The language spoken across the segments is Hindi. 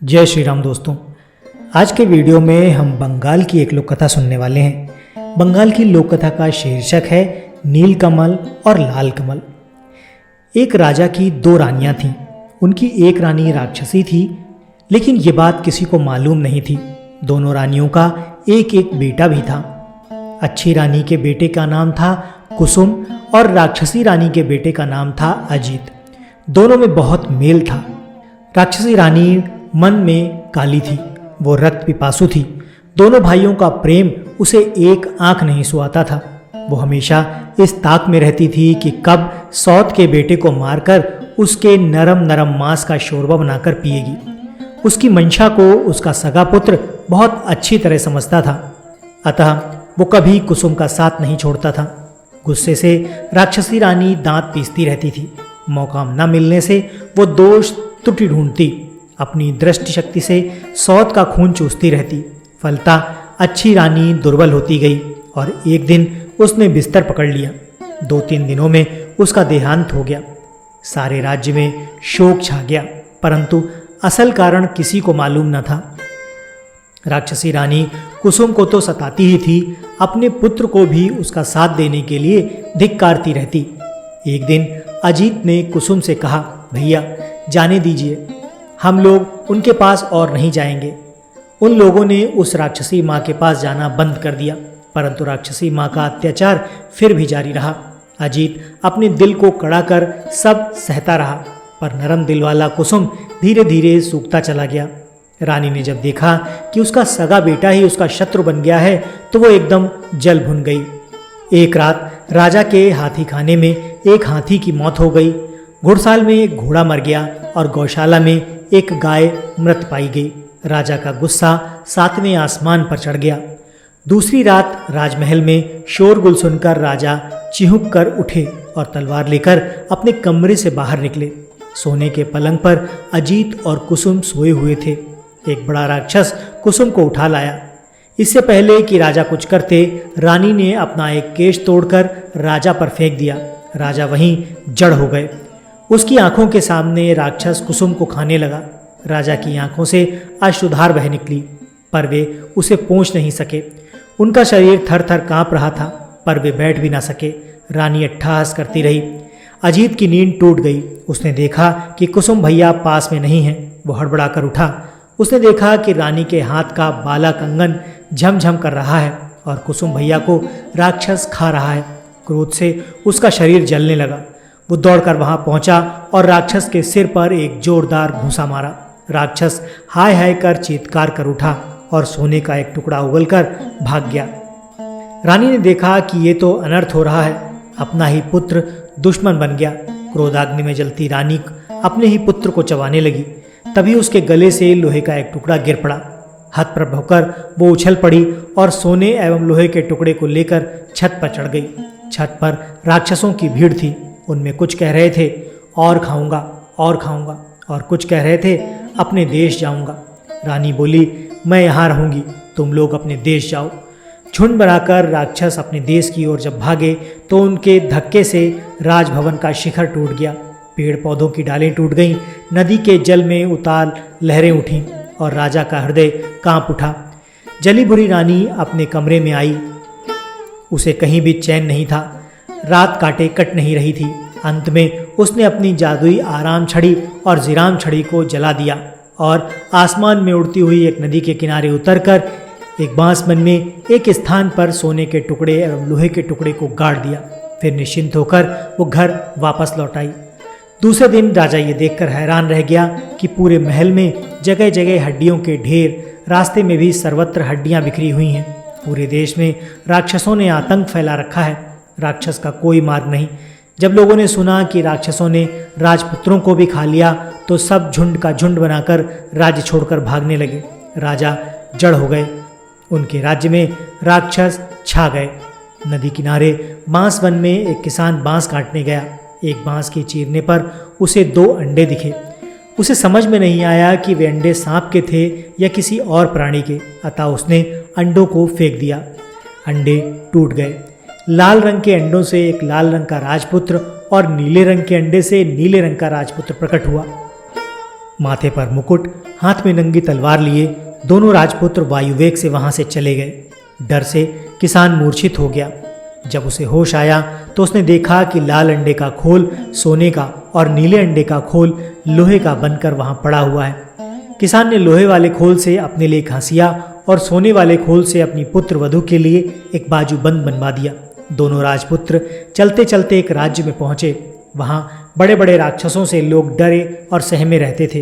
जय श्री राम दोस्तों। आज के वीडियो में हम बंगाल की एक लोक कथा सुनने वाले हैं। बंगाल की लोक कथा का शीर्षक है नील कमल और लाल कमल। एक राजा की दो रानियां थीं। उनकी एक रानी राक्षसी थी, लेकिन ये बात किसी को मालूम नहीं थी। दोनों रानियों का एक एक बेटा भी था। अच्छी रानी के बेटे का नाम था कुसुम और राक्षसी रानी के बेटे का नाम था अजीत। दोनों में बहुत मेल था। राक्षसी रानी मन में काली थी, वो रक्त पिपासु थी। दोनों भाइयों का प्रेम उसे एक आंख नहीं सुहाता था। वो हमेशा इस ताक में रहती थी कि कब सौत के बेटे को मारकर उसके नरम नरम मांस का शोरबा बनाकर पिएगी। उसकी मंशा को उसका सगा पुत्र बहुत अच्छी तरह समझता था, अतः वो कभी कुसुम का साथ नहीं छोड़ता था। गुस्से से राक्षसी रानी दांत पीसती रहती थी। मौका न मिलने से वो दोष त्रुटि ढूंढती, अपनी दृष्टि शक्ति से सौत का खून चूसती रहती। फलता अच्छी रानी दुर्बल होती गई और एक दिन उसने बिस्तर पकड़ लिया। 2-3 दिनों में उसका देहांत हो गया। सारे राज्य में शोक छा गया, परंतु असल कारण किसी को मालूम न था। राक्षसी रानी कुसुम को तो सताती ही थी, अपने पुत्र को भी उसका साथ देने के लिए धिक्कारती रहती। एक दिन अजीत ने कुसुम से कहा, भैया जाने दीजिए, हम लोग उनके पास और नहीं जाएंगे। उन लोगों ने उस राक्षसी माँ के पास जाना बंद कर दिया, परंतु राक्षसी माँ का अत्याचार फिर भी जारी रहा। अजीत अपने दिल को कड़ा कर सब सहता रहा, पर नरम दिल वाला कुसुम धीरे धीरे सूखता चला गया। रानी ने जब देखा कि उसका सगा बेटा ही उसका शत्रु बन गया है, तो वो एकदम जल भुन गई। एक रात राजा के हाथी खाने में एक हाथी की मौत हो गई, घुड़साल में एक घोड़ा मर गया और गौशाला में एक गाय मृत पाई गई। राजा का गुस्सा 7वें आसमान पर चढ़ गया। दूसरी रात राजमहल में शोरगुल सुनकर राजा चिहुक कर उठे और तलवार लेकर अपने कमरे से बाहर निकले। सोने के पलंग पर अजीत और कुसुम सोए हुए थे। एक बड़ा राक्षस कुसुम को उठा लाया। इससे पहले कि राजा कुछ करते, रानी ने अपना एक केश तोड़कर राजा पर फेंक दिया। राजा वहीं जड़ हो गए। उसकी आंखों के सामने राक्षस कुसुम को खाने लगा। राजा की आंखों से अश्रुधार बह निकली, पर वे उसे पोंछ नहीं सके। उनका शरीर थर थर कांप रहा था, पर वे बैठ भी ना सके। रानी अट्ठहास करती रही। अजीत की नींद टूट गई। उसने देखा कि कुसुम भैया पास में नहीं है। वो हड़बड़ाकर उठा। उसने देखा कि रानी के हाथ का बाला कंगन झमझम कर रहा है और कुसुम भैया को राक्षस खा रहा है। क्रोध से उसका शरीर जलने लगा। वो दौड़कर वहां पहुंचा और राक्षस के सिर पर एक जोरदार घूंसा मारा। राक्षस हाय हाय कर चीत्कार कर उठा और सोने का एक टुकड़ा उगलकर भाग गया। रानी ने देखा कि ये तो अनर्थ हो रहा है। अपना ही पुत्र दुश्मन बन गया। क्रोधाग्नि में जलती रानी अपने ही पुत्र को चबाने लगी। तभी उसके गले से लोहे का एक टुकड़ा गिर पड़ा। हतप्रभ होकर वो उछल पड़ी और सोने एवं लोहे के टुकड़े को लेकर छत पर चढ़ गई। छत पर राक्षसों की भीड़ थी। उनमें कुछ कह रहे थे, और खाऊंगा और खाऊंगा, और कुछ कह रहे थे, अपने देश जाऊंगा। रानी बोली, मैं यहाँ रहूंगी, तुम लोग अपने देश जाओ। झुंड बनाकर राक्षस अपने देश की ओर जब भागे तो उनके धक्के से राजभवन का शिखर टूट गया। पेड़ पौधों की डालें टूट गईं। नदी के जल में उताल लहरें उठीं और राजा का हृदय कांप उठा। जली बुरी रानी अपने कमरे में आई। उसे कहीं भी चैन नहीं था। रात काटे कट नहीं रही थी। अंत में उसने अपनी जादुई आराम छड़ी और जिराम छड़ी को जला दिया और आसमान में उड़ती हुई एक नदी के किनारे उतरकर एक बांस वन में एक स्थान पर सोने के टुकड़े एवं लोहे के टुकड़े को गाड़ दिया। फिर निश्चिंत होकर वो घर वापस लौट आई। दूसरे दिन राजा ये देखकर हैरान रह गया कि पूरे महल में जगह जगह हड्डियों के ढेर, रास्ते में भी सर्वत्र हड्डियां बिखरी हुई हैं। पूरे देश में राक्षसों ने आतंक फैला रखा है। राक्षस का कोई मार्ग नहीं। जब लोगों ने सुना कि राक्षसों ने राजपुत्रों को भी खा लिया, तो सब झुंड का झुंड बनाकर राज्य छोड़कर भागने लगे। राजा जड़ हो गए। उनके राज्य में राक्षस छा गए। नदी किनारे बांस वन में एक किसान बांस काटने गया। एक बांस के चीरने पर उसे 2 अंडे दिखे। उसे समझ में नहीं आया कि वे अंडे सांप के थे या किसी और प्राणी के, अतः उसने अंडों को फेंक दिया। अंडे टूट गए। लाल रंग के अंडों से एक लाल रंग का राजपुत्र और नीले रंग के अंडे से नीले रंग का राजपुत्र प्रकट हुआ। माथे पर मुकुट, हाथ में नंगी तलवार लिए दोनों राजपुत्र वायुवेग से वहां से चले गए। डर से किसान मूर्छित हो गया। जब उसे होश आया तो उसने देखा कि लाल अंडे का खोल सोने का और नीले अंडे का खोल लोहे का बनकर वहां पड़ा हुआ है। किसान ने लोहे वाले खोल से अपने लिए एक हंसिया और सोने वाले खोल से अपनी पुत्र वधू के लिए एक बाजूबंद बनवा दिया। दोनों राजपुत्र चलते चलते एक राज्य में पहुंचे। वहां बड़े बड़े राक्षसों से लोग डरे और सहमे रहते थे।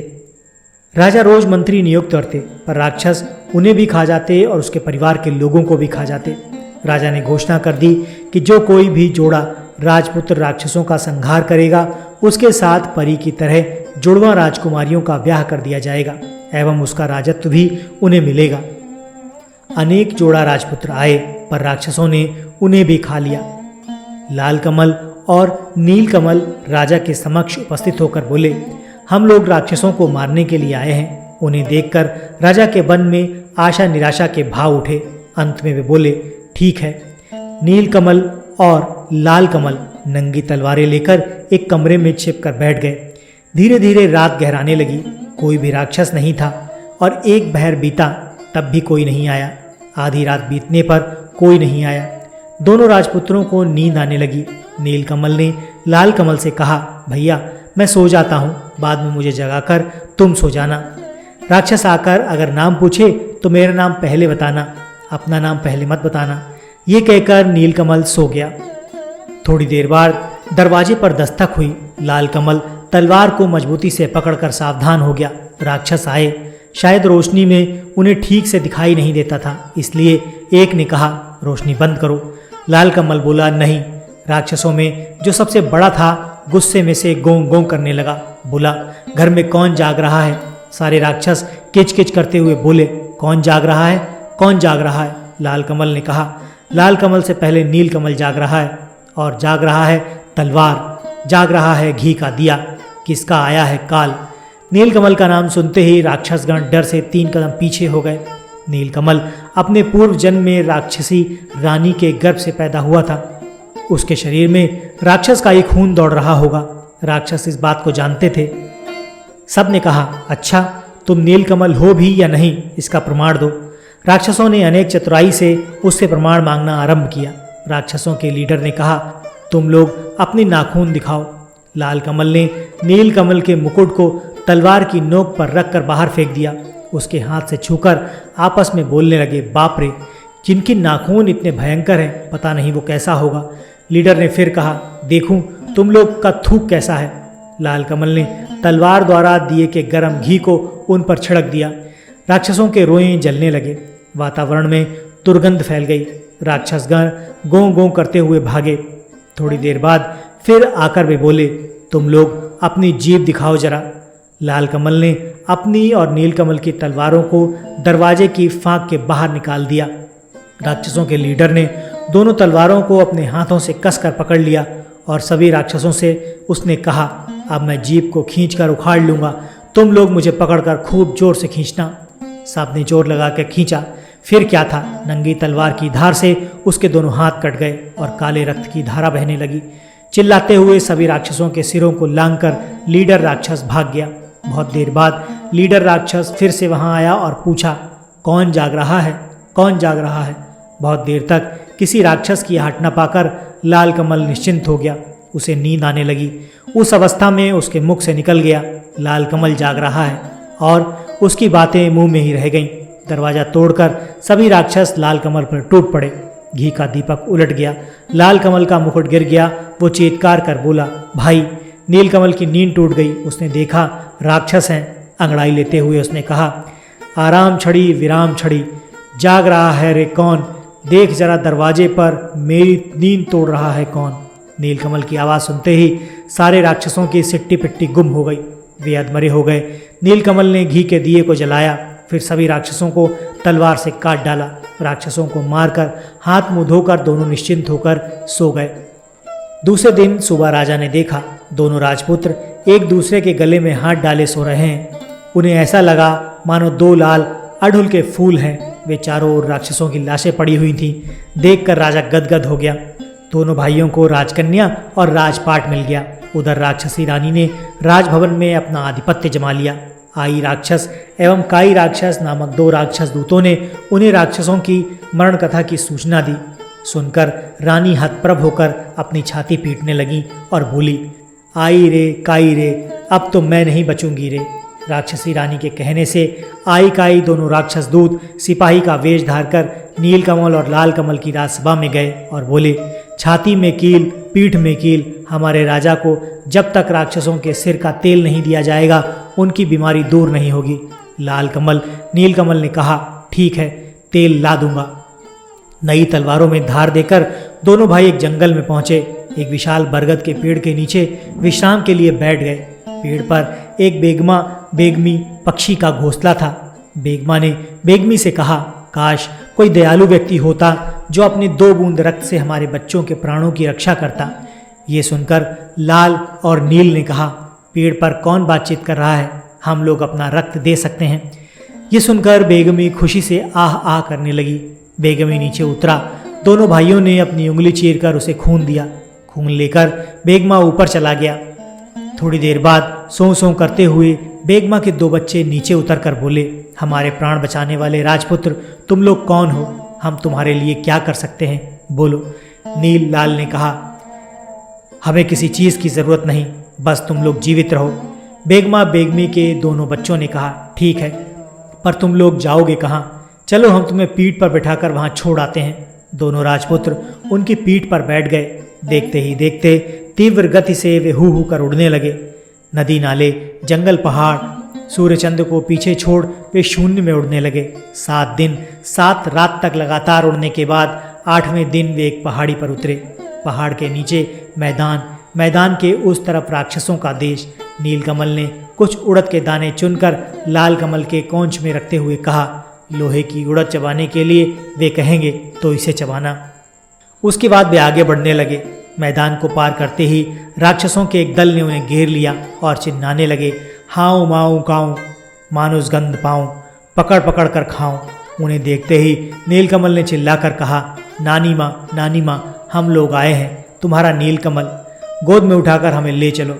राजा रोज मंत्री नियुक्त करते, पर राक्षस उन्हें भी खा जाते और उसके परिवार के लोगों को भी खा जाते। राजा ने घोषणा कर दी कि जो कोई भी जोड़ा राजपुत्र राक्षसों का संहार करेगा उसके साथ परी की तरह जुड़वा राजकुमारियों का ब्याह कर दिया जाएगा एवं उसका राजत्व भी उन्हें मिलेगा। अनेक जोड़ा राजपुत्र आए, पर राक्षसों ने उन्हें भी खा लिया। लाल कमल और नील कमल राजा के समक्ष उपस्थित होकर बोले, हम लोग राक्षसों को मारने के लिए आए हैं। उन्हें देखकर राजा के मन में आशा निराशा के भाव उठे। अंत में वे बोले, ठीक है। नील कमल और लाल कमल नंगी तलवारें लेकर एक कमरे में छिपकर बैठ गए। धीरे धीरे रात गहराने लगी। कोई भी राक्षस नहीं था और एक पहर बीता तब भी कोई नहीं आया। आधी रात बीतने पर कोई नहीं आया। दोनों राजपुत्रों को नींद आने लगी। नील कमल ने लाल कमल से कहा, भैया मैं सो जाता हूँ, बाद में मुझे जगाकर तुम सो जाना। राक्षस आकर अगर नाम पूछे तो मेरा नाम पहले बताना, अपना नाम पहले मत बताना। ये कहकर नीलकमल सो गया। थोड़ी देर बाद दरवाजे पर दस्तक हुई। लाल कमल तलवार को मजबूती से पकड़कर सावधान हो गया। राक्षस आए। शायद रोशनी में उन्हें ठीक से दिखाई नहीं देता था, इसलिए एक ने कहा, रोशनी बंद करो। लाल कमल बोला, नहीं। राक्षसों में जो सबसे बड़ा था गुस्से में से गों गों करने लगा। बोला, घर में कौन जाग रहा है? सारे राक्षस किच किच करते हुए बोले, कौन जाग रहा है, कौन जाग रहा है? लाल कमल ने कहा, लाल कमल से पहले नील कमल जाग रहा है, और जाग रहा है तलवार, जाग रहा है घी का दिया, किसका आया है काल। नीलकमल का नाम सुनते ही राक्षसगण डर से 3 कदम पीछे हो गए। नीलकमल अपने पूर्व जन्म में राक्षसी रानी के गर्भ से पैदा हुआ था। उसके शरीर में राक्षस का ही खून दौड़ रहा होगा। राक्षस इस बात को जानते थे। सब ने कहा, अच्छा तुम नीलकमल हो भी या नहीं, इसका प्रमाण दो। राक्षसों ने अनेक चतुराई से उससे प्रमाण मांगना आरंभ किया। राक्षसों के लीडर ने कहा, तुम लोग अपने नाखून दिखाओ। लाल कमल ने नील कमल के मुकुट को तलवार की नोक पर रखकर बाहर फेंक दिया। उसके हाथ से छूकर आपस में बोलने लगे, बाप रे, जिनके नाखून इतने भयंकर हैं, पता नहीं वो कैसा होगा। लीडर ने फिर कहा, देखूं तुम लोग का थूक कैसा है। लाल कमल ने तलवार द्वारा दिए के गर्म घी को उन पर छिड़क दिया। राक्षसों के रोएं जलने लगे। वातावरण में दुर्गंध फैल गई। राक्षसगण गों गों करते हुए भागे। थोड़ी देर बाद फिर आकर वे बोले, तुम लोग अपनी जीभ दिखाओ जरा। लाल कमल ने अपनी और नील कमल की तलवारों को दरवाजे की फांक के बाहर निकाल दिया। राक्षसों के लीडर ने दोनों तलवारों को अपने हाथों से कसकर पकड़ लिया और सभी राक्षसों से उसने कहा, अब मैं जीभ को खींचकर उखाड़ लूंगा, तुम लोग मुझे पकड़कर खूब जोर से खींचना। सबने जोर लगाकर खींचा। फिर क्या था, नंगी तलवार की धार से उसके दोनों हाथ कट गए और काले रक्त की धारा बहने लगी। चिल्लाते हुए सभी राक्षसों के सिरों को लांघकर लीडर राक्षस भाग गया। बहुत देर बाद लीडर राक्षस फिर से वहां आया और पूछा, कौन जाग रहा है, कौन जाग रहा है। बहुत देर तक किसी राक्षस की आहट न पाकर लाल कमल निश्चिंत हो गया। उसे नींद आने लगी। उस अवस्था में उसके मुख से निकल गया, लाल कमल जाग रहा है, और उसकी बातें मुंह में ही रह गईं। दरवाजा तोड़कर सभी राक्षस लाल कमल पर टूट पड़े। घी का दीपक उलट गया। लाल कमल का मुकुट गिर गया। वो चीत्कार कर बोला, भाई। नील कमल की नींद टूट गई। उसने देखा राक्षस हैं। अंगड़ाई लेते हुए उसने कहा, आराम छड़ी विराम छड़ी, जाग रहा है रे कौन, देख जरा दरवाजे पर मेरी नींद तोड़ रहा है कौन। नीलकमल की आवाज़ सुनते ही सारे राक्षसों की सिट्टी पिट्टी गुम हो गई। वे अधमरे हो गए। नीलकमल ने घी के दिए को जलाया, फिर सभी राक्षसों को तलवार से काट डाला। राक्षसों को मारकर हाथ मुंह धोकर दोनों निश्चिंत होकर सो गए। दूसरे दिन सुबह राजा ने देखा दोनों राजपुत्र एक दूसरे के गले में हाथ डाले सो रहे हैं। उन्हें ऐसा लगा मानो 2 लाल अड़हुल के फूल हैं। वे चारों ओर राक्षसों की लाशें पड़ी हुई थीं। देखकर राजा गदगद हो गया। दोनों भाइयों को राजकन्या और राजपाट मिल गया। उधर राक्षसी रानी ने राजभवन में अपना आधिपत्य जमा लिया। आई राक्षस एवं काई राक्षस नामक 2 राक्षस दूतों ने उन्हें राक्षसों की मरण कथा की सूचना दी। सुनकर रानी हतप्रभ होकर अपनी छाती पीटने लगी और बोली, आई रे काई रे, अब तो मैं नहीं बचूंगी रे। राक्षसी रानी के कहने से आई काई दोनों राक्षस दूत सिपाही का वेश धारकर नीलकमल और लाल कमल की राजसभा में गए और बोले, छाती में कील पीठ में कील, हमारे राजा को जब तक राक्षसों के सिर का तेल नहीं दिया जाएगा उनकी बीमारी दूर नहीं होगी। लाल कमल नीलकमल ने कहा, ठीक है, तेल ला दूंगा। नई तलवारों में धार देकर दोनों भाई एक जंगल में पहुंचे। एक विशाल बरगद के पेड़ के नीचे विश्राम के लिए बैठ गए। पेड़ पर एक बेगमी पक्षी का घोंसला था। बेगमा ने बेगमी से कहा, काश कोई दयालु व्यक्ति होता जो अपने 2 बूंद रक्त से हमारे बच्चों के प्राणों की रक्षा करता। ये सुनकर लाल और नील ने कहा, पेड़ पर कौन बातचीत कर रहा है, हम लोग अपना रक्त दे सकते हैं। ये सुनकर बेगमी खुशी से आह आह करने लगी। बेगमी नीचे उतरा। दोनों भाइयों ने अपनी उंगली चीरकर उसे खून दिया। खून लेकर बेगमा ऊपर चला गया। थोड़ी देर बाद सौ सौ करते हुए बेगमा के 2 बच्चे नीचे उतर कर बोले, हमारे प्राण बचाने वाले राजपुत्र, तुम लोग कौन हो, हम तुम्हारे लिए क्या कर सकते हैं, बोलो। नील लाल ने कहा, हमें किसी चीज़ की ज़रूरत नहीं, बस तुम लोग जीवित रहो। बेगमा बेगमी के दोनों बच्चों ने कहा, ठीक है, पर तुम लोग जाओगे कहाँ, चलो हम तुम्हें पीठ पर बैठाकर वहाँ छोड़ आते हैं। दोनों राजपुत्र उनकी पीठ पर बैठ गए। देखते ही देखते तीव्र गति से वे हू कर उड़ने लगे। नदी नाले जंगल पहाड़ सूर्यचंद्र को पीछे छोड़ वे शून्य में उड़ने लगे। 7 दिन 7 रात तक लगातार उड़ने के बाद 8वें दिन वे एक पहाड़ी पर उतरे। पहाड़ के नीचे मैदान के उस तरफ राक्षसों का देश। नीलकमल ने कुछ उड़द के दाने चुनकर लाल कमल के कोंच में रखते हुए कहा, लोहे की उड़द चबाने के लिए वे कहेंगे तो इसे चबाना। उसके बाद वे आगे बढ़ने लगे। मैदान को पार करते ही राक्षसों के एक दल ने उन्हें घेर लिया और चिल्लाने लगे, हाउ माऊ काऊं, मानुस गंध पाऊं, पकड़ पकड़ कर खाऊं। उन्हें देखते ही नीलकमल ने चिल्लाकर कहा, नानी माँ, हम लोग आए हैं, तुम्हारा नीलकमल, गोद में उठाकर हमें ले चलो।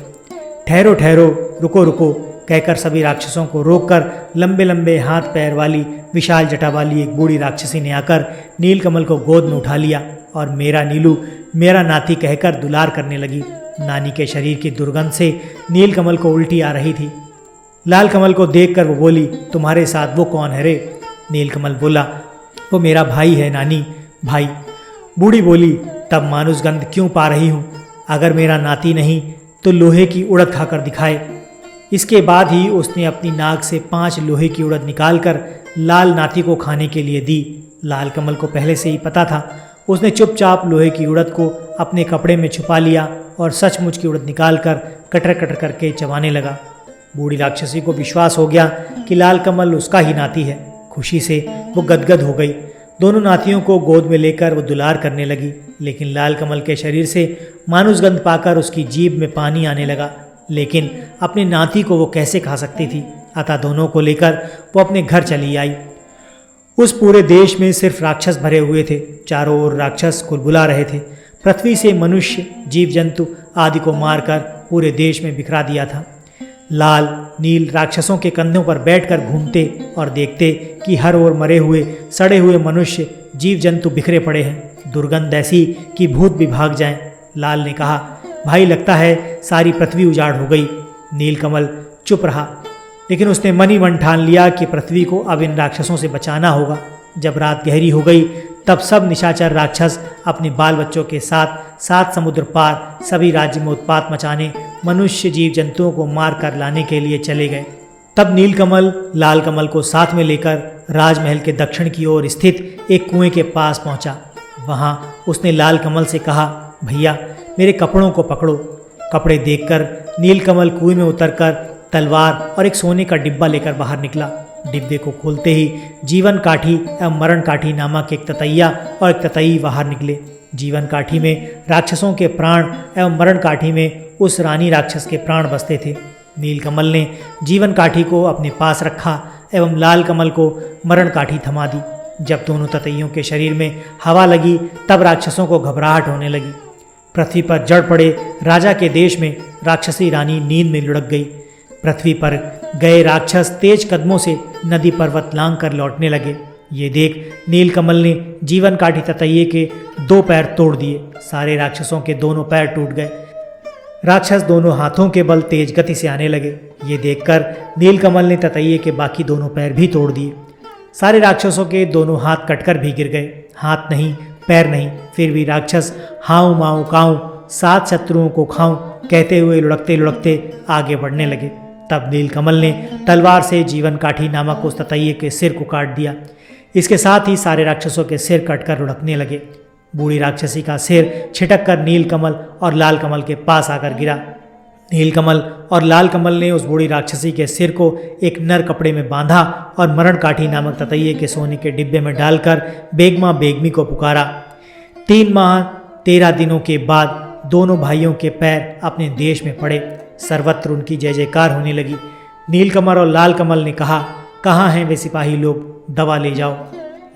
ठहरो ठहरो, रुको रुको, कहकर सभी राक्षसों को रोककर लंबे लंबे हाथ पैर वाली विशाल जटा वाली एक बूढ़ी राक्षसी ने आकर नीलकमल को गोद में उठा लिया और मेरा नीलू, मेरा नाती कहकर दुलार करने लगी। नानी के शरीर की दुर्गंध से नीलकमल को उल्टी आ रही थी। लाल कमल को देखकर वो बोली, तुम्हारे साथ वो कौन है रे? नीलकमल बोला, वो मेरा भाई है नानी, भाई। बूढ़ी बोली, तब मानुसगंध क्यों पा रही हूँ? अगर मेरा नाती नहीं तो लोहे की उड़द खाकर दिखाए। इसके बाद ही उसने अपनी नाक से 5 लोहे की उड़द निकालकर लाल नाती को खाने के लिए दी। लाल कमल को पहले से ही पता था। उसने चुपचाप लोहे की उड़द को अपने कपड़े में छुपा लिया और सचमुच की उड़द निकालकर कटर कटर करके चबाने लगा। बूढ़ी राक्षसी को विश्वास हो गया कि लाल कमल उसका ही नाती है। खुशी से वो गदगद हो गई। दोनों नातियों को गोद में लेकर वो दुलार करने लगी, लेकिन लाल कमल के शरीर से मानुसगंध पाकर उसकी जीभ में पानी आने लगा। लेकिन अपने नाती को वो कैसे खा सकती थी? अतः दोनों को लेकर वो अपने घर चली आई। उस पूरे देश में सिर्फ राक्षस भरे हुए थे। चारों ओर राक्षस कुलबुला रहे थे। पृथ्वी से मनुष्य, जीव जंतु आदि को मारकर पूरे देश में बिखरा दिया था। लाल नील राक्षसों के कंधों पर बैठकर घूमते और देखते कि हर ओर मरे हुए सड़े हुए मनुष्य, जीव जंतु बिखरे पड़े हैं। दुर्गंध ऐसी कि भूत भी भाग जाएं। लाल ने कहा, भाई लगता है सारी पृथ्वी उजाड़ हो गई। नीलकमल चुप रहा, लेकिन उसने मन ही मन ठान लिया कि पृथ्वी को अब इन राक्षसों से बचाना होगा। जब रात गहरी हो गई तब सब निशाचर राक्षस अपने बाल बच्चों के साथ 7 समुद्र पार सभी राज्य में उत्पात मचाने, मनुष्य जीव जंतुओं को मार कर लाने के लिए चले गए। तब नीलकमल लाल कमल को साथ में लेकर राजमहल के दक्षिण की ओर स्थित एक कुएं के पास पहुंचा। वहां उसने लाल कमल से कहा, भैया मेरे कपड़ों को पकड़ो। कपड़े देखकर नीलकमल कुएं में उतरकर तलवार और एक सोने का डिब्बा लेकर बाहर निकला। डिब्बे को खोलते ही जीवन काठी एवं मरण काठी नामक एक ततैया और एक ततई बाहर निकले। जीवन काठी में राक्षसों के प्राण एवं मरण काठी में उस रानी राक्षस के प्राण बसते थे। नीलकमल ने जीवन काठी को अपने पास रखा एवं लाल कमल को मरण काठी थमा दी। जब दोनों ततैयों के शरीर में हवा लगी तब राक्षसों को घबराहट होने लगी। पृथ्वी पर जड़ पड़े राजा के देश में राक्षसी रानी नींद में लुढ़क गई। पृथ्वी पर गए राक्षस तेज कदमों से नदी पर्वत लांग कर लौटने लगे। ये देख नीलकमल ने जीवन काठी ततैये के 2 पैर तोड़ दिए। सारे राक्षसों के दोनों पैर टूट गए। राक्षस दोनों हाथों के बल तेज गति से आने लगे। ये देखकर नीलकमल ने ततैये के बाकी दोनों पैर भी तोड़ दिए। सारे राक्षसों के दोनों हाथ कटकर भी गिर गए। हाथ नहीं, पैर नहीं, फिर भी राक्षस हाउ माऊ काऊ 7 शत्रुओं को खाऊं कहते हुए लुढ़कते लुढ़कते आगे बढ़ने लगे। तब नीलकमल ने तलवार से जीवन काठी नामक उस ततैये के सिर को काट दिया। इसके साथ ही सारे राक्षसों के सिर कटकर लुढ़कने लगे। बूढ़ी राक्षसी का सिर छिटक कर नीलकमल और लाल कमल के पास आकर गिरा। नीलकमल और लाल कमल ने उस बूढ़ी राक्षसी के सिर को एक नर कपड़े में बांधा और मरण काठी नामक ततैये के सोने के डिब्बे में डालकर बेगमा बेगमी को पुकारा। 3 माह 13 दिनों के बाद दोनों भाइयों के पैर अपने देश में पड़े। सर्वत्र उनकी जय जयकार होने लगी। नीलकमल और लाल कमल ने कहा, कहाँ हैं वे सिपाही लोग, दवा ले जाओ।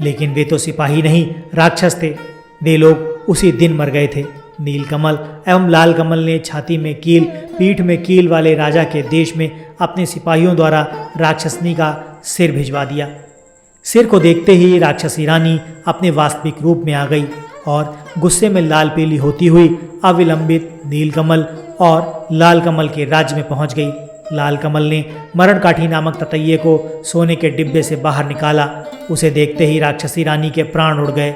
लेकिन वे तो सिपाही नहीं, राक्षस थे। वे लोग उसी दिन मर गए थे। नीलकमल एवं लाल कमल ने छाती में कील, पीठ में कील वाले राजा के देश में अपने सिपाहियों द्वारा राक्षसनी का सिर भिजवा दिया। सिर को देखते ही राक्षसी रानी अपने वास्तविक रूप में आ गई और गुस्से में लाल पीली होती हुई अविलंबित नीलकमल और लाल कमल के राज्य में पहुंच गई। लाल कमल ने मरण काठी नामक ततैये को सोने के डिब्बे से बाहर निकाला। उसे देखते ही राक्षसी रानी के प्राण उड़ गए।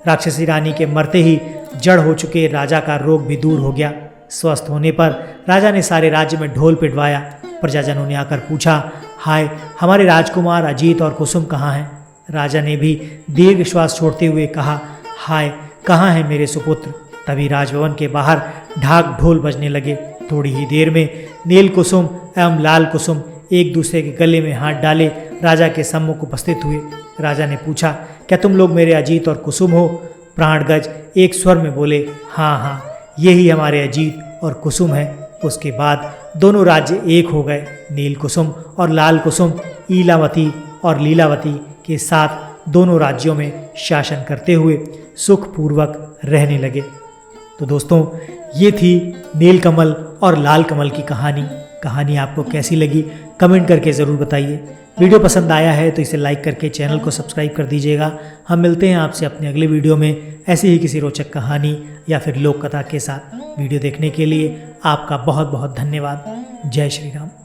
राक्षसी रानी के मरते ही जड़ हो चुके राजा का रोग भी दूर हो गया। स्वस्थ होने पर राजा ने सारे राज्य में ढोल पिटवाया। प्रजाजनों ने आकर पूछा, हाय, हमारे राजकुमार अजीत और कुसुम कहाँ हैं? राजा ने भी दीर्घ श्वास छोड़ते हुए कहा, हाय, कहाँ हैं मेरे सुपुत्र? तभी राजभवन के बाहर ढाक ढोल बजने लगे। थोड़ी ही देर में नील कुसुम एवं लाल कुसुम एक दूसरे के गले में हाथ डाले राजा के सम्मुख उपस्थित हुए। राजा ने पूछा, क्या तुम लोग मेरे अजीत और कुसुम हो? प्राणगज एक स्वर में बोले, हाँ हाँ, यही हमारे अजीत और कुसुम है। उसके बाद दोनों राज्य एक हो गए। नील कुसुम और लाल कुसुम ईलावती और लीलावती के साथ दोनों राज्यों में शासन करते हुए सुखपूर्वक रहने लगे। तो दोस्तों, ये थी नीलकमल और लाल कमल की कहानी आपको कैसी लगी कमेंट करके ज़रूर बताइए। वीडियो पसंद आया है तो इसे लाइक करके चैनल को सब्सक्राइब कर दीजिएगा। हम मिलते हैं आपसे अपने अगले वीडियो में ऐसी ही किसी रोचक कहानी या फिर लोक कथा के साथ। वीडियो देखने के लिए आपका बहुत बहुत धन्यवाद। जय श्री राम।